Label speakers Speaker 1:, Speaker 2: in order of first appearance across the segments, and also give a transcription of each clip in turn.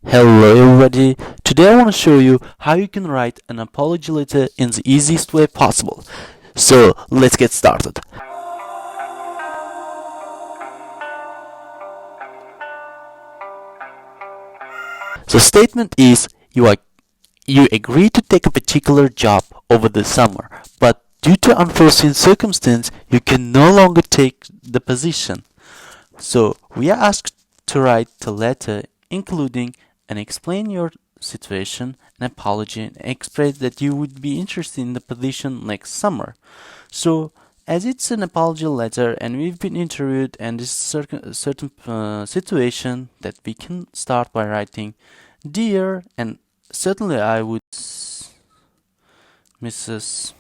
Speaker 1: Hello everybody, today I want to show you how you can write an apology letter in the easiest way possible. So let's get started. The statement is you agree to take a particular job over the summer, but due to unforeseen circumstance you can no longer take the position. So we are asked to write the letter including and explain your situation, an apology, and express that you would be interested in the position next summer. So as it's an apology letter and we've been interviewed and this certain situation that we can start by writing dear, and certainly I would Mrs.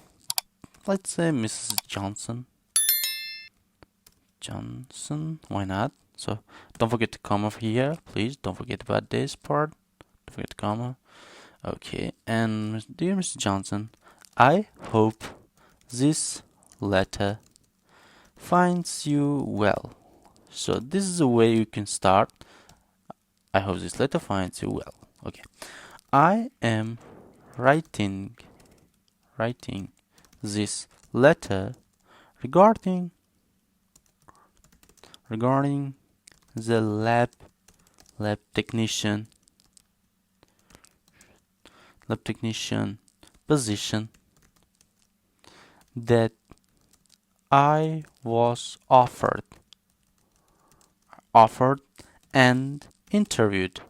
Speaker 1: let's say Mrs. Johnson, why not? So don't forget the comma here, please. Don't forget about this part. Don't forget the comma. Okay, and dear Mr. Johnson, I hope this letter finds you well. So this is the way you can start. I hope this letter finds you well. Okay, I am writing this letter regarding the lab technician position that I was offered and interviewed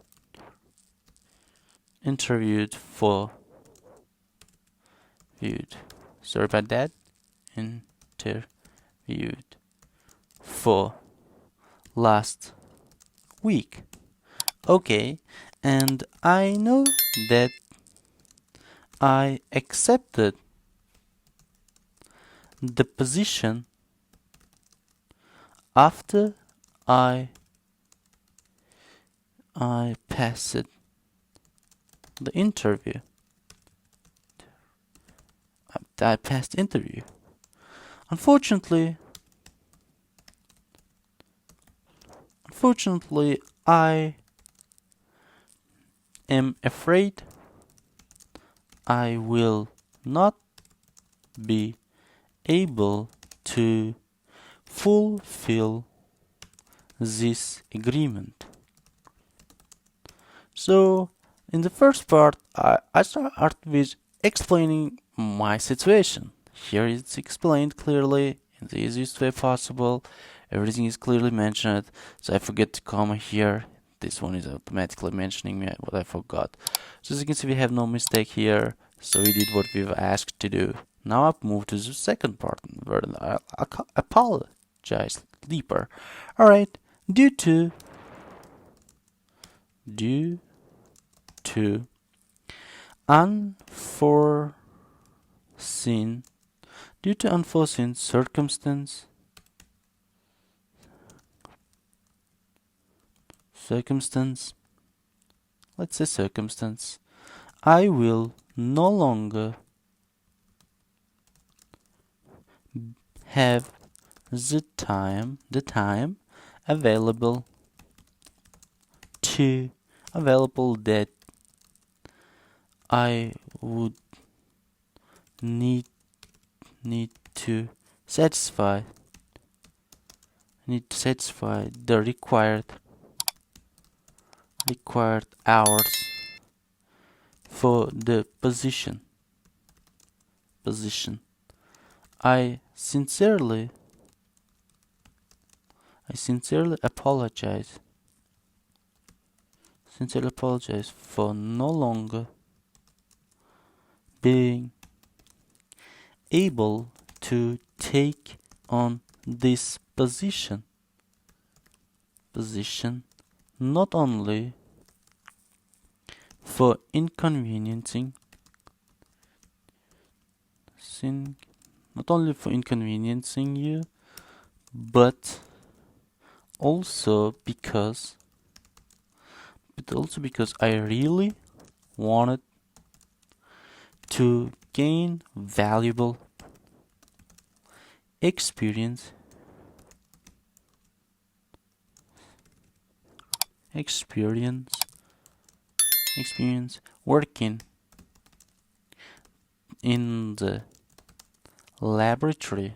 Speaker 1: for sorry about that, interviewed for last week. Okay, and I know that I accepted the position after I passed the interview. I passed the interview. Unfortunately, I am afraid I will not be able to fulfill this agreement. So in the first part, I start with explaining my situation. Here it's explained clearly in the easiest way possible. Everything is clearly mentioned. So I forget the comma here. This one is automatically mentioning me what I forgot. So as you can see, we have no mistake here. So we did what we were asked to do. Now I've moved to the second part where I apologize deeper. Alright, due to unforeseen circumstance, let's say circumstance, I will no longer have the time available that I would need to satisfy the required hours for the position. I sincerely apologize for no longer being able to take on this position, not only for inconveniencing you, but also because I really wanted to gain valuable experience experience working in the laboratory.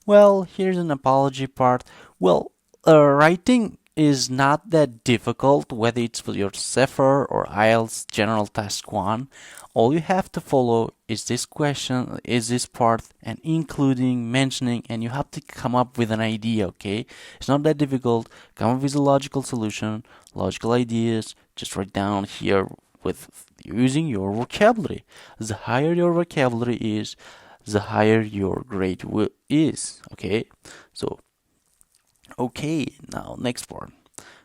Speaker 1: Well, here's an apology part. Well, writing is not that difficult, whether it's for your CEFR or IELTS General Task 1. All you have to follow is this question, is this part, and including, mentioning, and you have to come up with an idea, okay? It's not that difficult. Come up with a logical solution, logical ideas, just write down here with using your vocabulary. The higher your vocabulary is, the higher your grade is, okay? So, okay, now next part.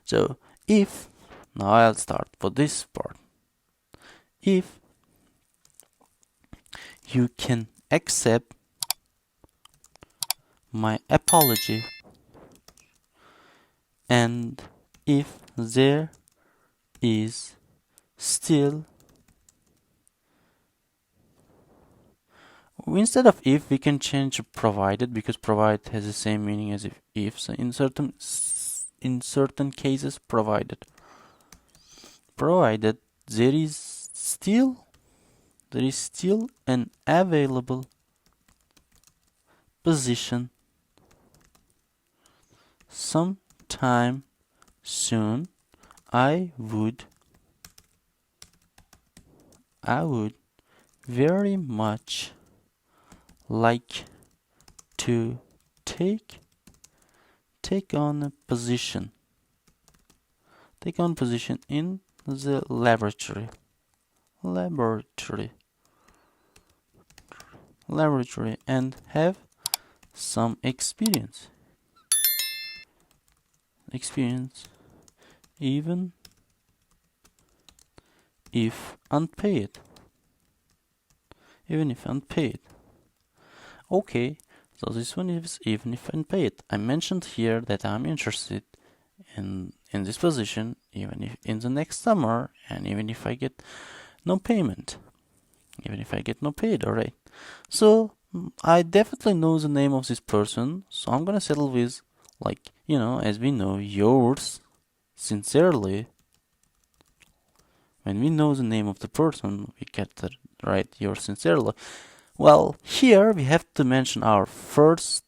Speaker 1: So, if, now I'll start for this part. If you can accept my apology, and if there is still, instead of if, we can change provided, because provided has the same meaning as if. So in certain cases, provided there is still an available position sometime soon, I would very much like to take on a position in the laboratory and have some experience even if unpaid. Okay, so this one is even if unpaid. I mentioned here that I'm interested in this position even if in the next summer, and even if I get no payment, alright. So I definitely know the name of this person, so I'm gonna settle with, like, as we know, yours sincerely. When we know the name of the person, we get the right, yours sincerely. Well, here we have to mention our first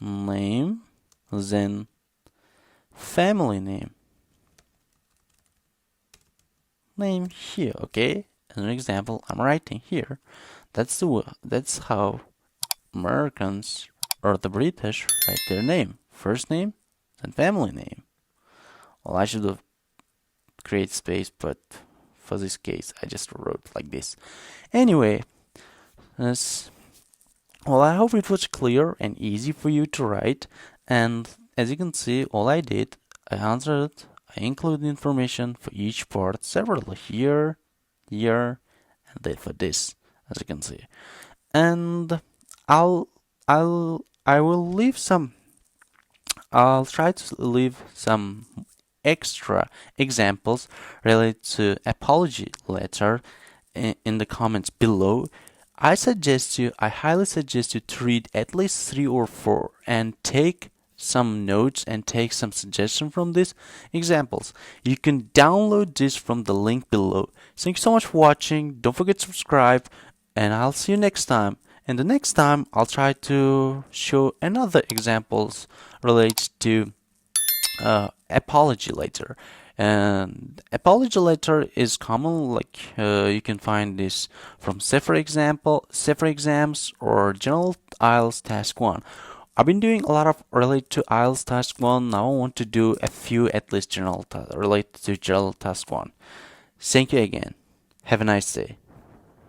Speaker 1: name, then family name here, okay? As an example, I'm writing here. That's how Americans or the British write their name. First name, then family name. Well, I should have created space, but for this case, I just wrote like this. Anyway, well, I hope it was clear and easy for you to write. And as you can see, all I did, I answered it. I included information for each part separately, here, and then for this, as you can see. And I'll try to leave some extra examples related to apology letter in the comments below. I highly suggest you to read at least 3 or 4 and take some notes and take some suggestion from these examples. You can download this from the link below. Thank you so much for watching. Don't forget to subscribe, and I'll see you next time. And the next time I'll try to show another examples related to apology letter. And apology letter is common, like you can find this from CEFR exams or General IELTS Task 1. I've been doing a lot of related to IELTS Task 1. Now I want to do a few at least related to General Task 1. Thank you again. Have a nice day.